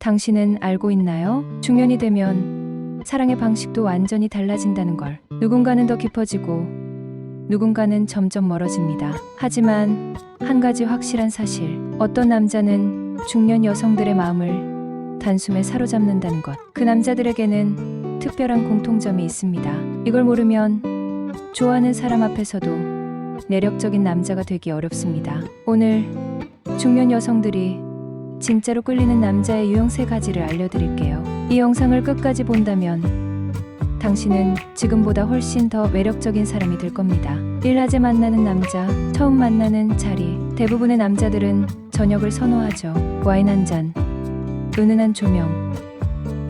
당신은 알고 있나요? 중년이 되면 사랑의 방식도 완전히 달라진다는 걸. 누군가는 더 깊어지고 누군가는 점점 멀어집니다. 하지만 한 가지 확실한 사실, 어떤 남자는 중년 여성들의 마음을 단숨에 사로잡는다는 것. 그 남자들에게는 특별한 공통점이 있습니다. 이걸 모르면 좋아하는 사람 앞에서도 매력적인 남자가 되기 어렵습니다. 오늘 중년 여성들이 진짜로 끌리는 남자의 유형 3가지를 알려드릴게요. 이 영상을 끝까지 본다면 당신은 지금보다 훨씬 더 매력적인 사람이 될 겁니다. 1. 낮에 만나는 남자, 처음 만나는 자리. 대부분의 남자들은 저녁을 선호하죠. 와인 한 잔, 은은한 조명,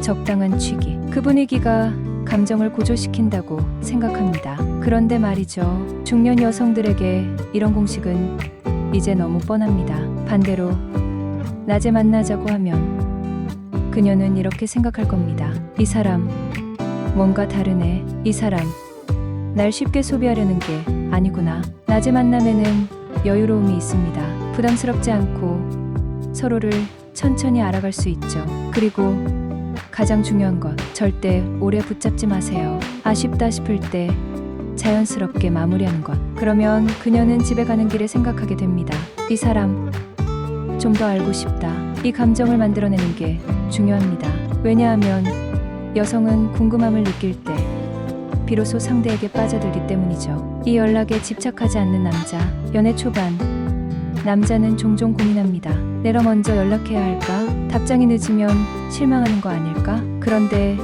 적당한 취기. 그 분위기가 감정을 고조시킨다고 생각합니다. 그런데 말이죠. 중년 여성들에게 이런 공식은 이제 너무 뻔합니다. 반대로 낮에 만나자고 하면 그녀는 이렇게 생각할 겁니다. 이 사람 뭔가 다르네. 이 사람 날 쉽게 소비하려는 게 아니구나. 낮에 만남에는 여유로움이 있습니다. 부담스럽지 않고 서로를 천천히 알아갈 수 있죠. 그리고 가장 중요한 것, 절대 오래 붙잡지 마세요. 아쉽다 싶을 때 자연스럽게 마무리하는 것. 그러면 그녀는 집에 가는 길에 생각하게 됩니다. 이 사람 좀 더 알고 싶다. 이 감정을 만들어내는 게 중요합니다. 왜냐하면 여성은 궁금함을 느낄 때 비로소 상대에게 빠져들기 때문이죠. 이 연락에 집착하지 않는 남자. 연애 초반 남자는 종종 고민합니다. 내가 먼저 연락해야 할까? 답장이 늦으면 실망하는 거 아닐까? 그런데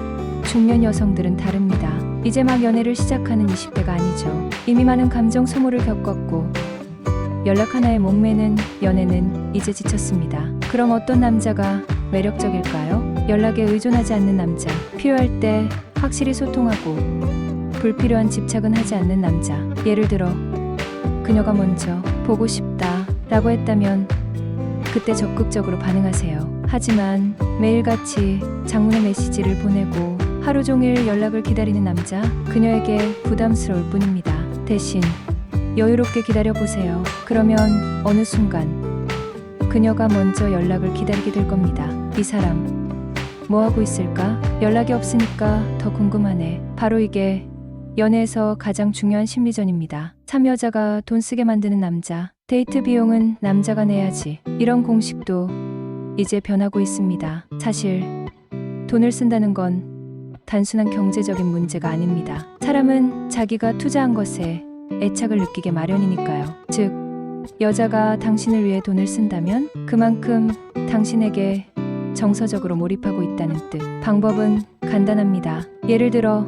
중년 여성들은 다릅니다. 이제 막 연애를 시작하는 20대가 아니죠. 이미 많은 감정 소모를 겪었고 연락 하나에 목매는 연애는 이제 지쳤습니다. 그럼 어떤 남자가 매력적일까요? 연락에 의존하지 않는 남자. 필요할 때 확실히 소통하고 불필요한 집착은 하지 않는 남자. 예를 들어 그녀가 먼저 보고 싶다 라고 했다면 그때 적극적으로 반응하세요. 하지만 매일같이 장문의 메시지를 보내고 하루 종일 연락을 기다리는 남자, 그녀에게 부담스러울 뿐입니다. 대신 여유롭게 기다려보세요. 그러면 어느 순간 그녀가 먼저 연락을 기다리게 될 겁니다. 이 사람 뭐하고 있을까? 연락이 없으니까 더 궁금하네. 바로 이게 연애에서 가장 중요한 심리전입니다. 참 여자가 돈 쓰게 만드는 남자. 데이트 비용은 남자가 내야지. 이런 공식도 이제 변하고 있습니다. 사실 돈을 쓴다는 건 단순한 경제적인 문제가 아닙니다. 사람은 자기가 투자한 것에 애착을 느끼게 마련이니까요. 즉, 여자가 당신을 위해 돈을 쓴다면 그만큼 당신에게 정서적으로 몰입하고 있다는 뜻. 방법은 간단합니다. 예를 들어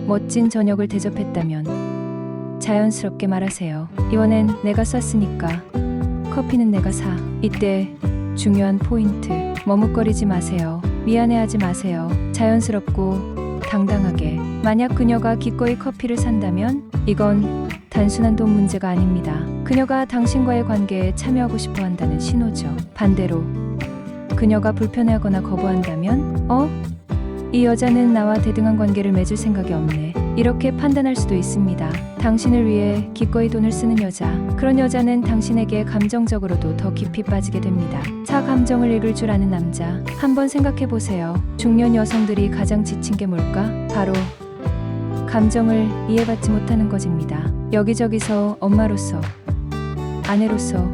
멋진 저녁을 대접했다면 자연스럽게 말하세요. 이번엔 내가 쐈으니까 커피는 내가 사. 이때 중요한 포인트. 머뭇거리지 마세요. 미안해하지 마세요. 자연스럽고 당당하게. 만약 그녀가 기꺼이 커피를 산다면 이건 단순한 돈 문제가 아닙니다. 그녀가 당신과의 관계에 참여하고 싶어 한다는 신호죠. 반대로 그녀가 불편해하거나 거부한다면 이 여자는 나와 대등한 관계를 맺을 생각이 없네. 이렇게 판단할 수도 있습니다. 당신을 위해 기꺼이 돈을 쓰는 여자. 그런 여자는 당신에게 감정적으로도 더 깊이 빠지게 됩니다. 자, 감정을 읽을 줄 아는 남자. 한번 생각해 보세요. 중년 여성들이 가장 지친 게 뭘까? 바로 감정을 이해받지 못하는 것입니다. 여기저기서 엄마로서, 아내로서,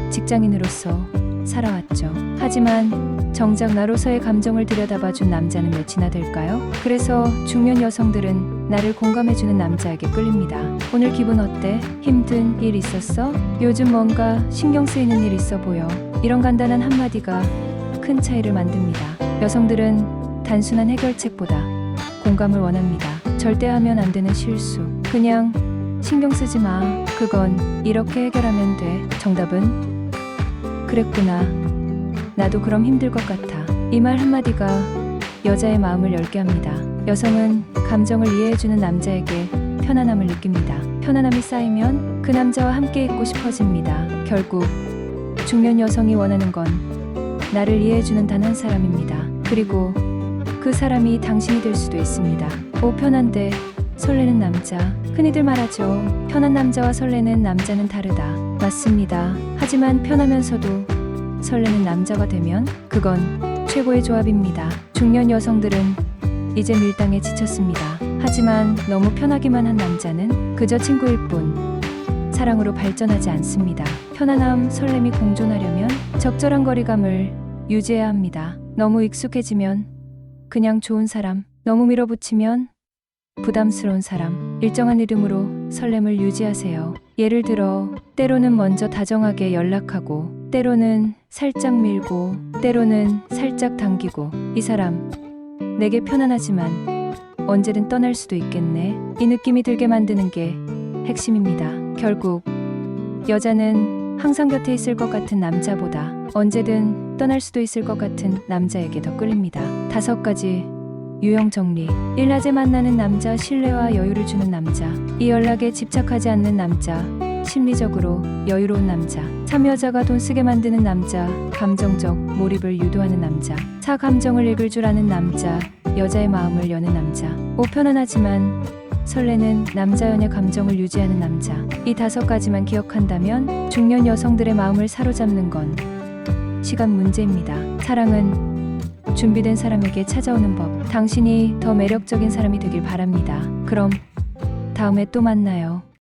직장인으로서 살아왔죠. 하지만 정작 나로서의 감정을 들여다봐준 남자는 몇이나 될까요? 그래서 중년 여성들은 나를 공감해주는 남자에게 끌립니다. 오늘 기분 어때? 힘든 일 있었어? 요즘 뭔가 신경 쓰이는 일 있어 보여. 이런 간단한 한마디가 큰 차이를 만듭니다. 여성들은 단순한 해결책보다 공감을 원합니다. 절대 하면 안 되는 실수. 그냥 신경 쓰지 마. 그건 이렇게 해결하면 돼. 정답은 그랬구나. 나도 그럼 힘들 것 같아. 이 말 한마디가 여자의 마음을 열게 합니다. 여성은 감정을 이해해주는 남자에게 편안함을 느낍니다. 편안함이 쌓이면 그 남자와 함께 있고 싶어집니다. 결국 중년 여성이 원하는 건 나를 이해해주는 단 한 사람입니다. 그리고 그 사람이 당신이 될 수도 있습니다. 편한데 설레는 남자. 흔히들 말하죠. 편한 남자와 설레는 남자는 다르다. 맞습니다. 하지만 편하면서도 설레는 남자가 되면 그건 최고의 조합입니다. 중년 여성들은 이제 밀당에 지쳤습니다. 하지만 너무 편하기만 한 남자는 그저 친구일 뿐 사랑으로 발전하지 않습니다. 편안함, 설렘이 공존하려면 적절한 거리감을 유지해야 합니다. 너무 익숙해지면 그냥 좋은 사람, 너무 밀어붙이면 부담스러운 사람, 일정한 리듬으로 설렘을 유지하세요. 예를 들어 때로는 먼저 다정하게 연락하고 때로는 살짝 밀고 때로는 살짝 당기고 이 사람 내게 편안하지만 언제든 떠날 수도 있겠네. 이 느낌이 들게 만드는 게 핵심입니다. 결국 여자는 항상 곁에 있을 것 같은 남자보다 언제든 떠날 수도 있을 것 같은 남자에게 더 끌립니다. 5가지 유형 정리. 1. 낮에 만나는 남자, 신뢰와 여유를 주는 남자. 이 연락에 집착하지 않는 남자, 심리적으로 여유로운 남자. 3. 여자가 돈 쓰게 만드는 남자, 감정적 몰입을 유도하는 남자. 4. 감정을 읽을 줄 아는 남자, 여자의 마음을 여는 남자. 5. 편안하지만 설레는 남자연의 감정을 유지하는 남자. 이 5가지만 기억한다면 중년 여성들의 마음을 사로잡는 건 시간 문제입니다. 사랑은 준비된 사람에게 찾아오는 법. 당신이 더 매력적인 사람이 되길 바랍니다. 그럼 다음에 또 만나요.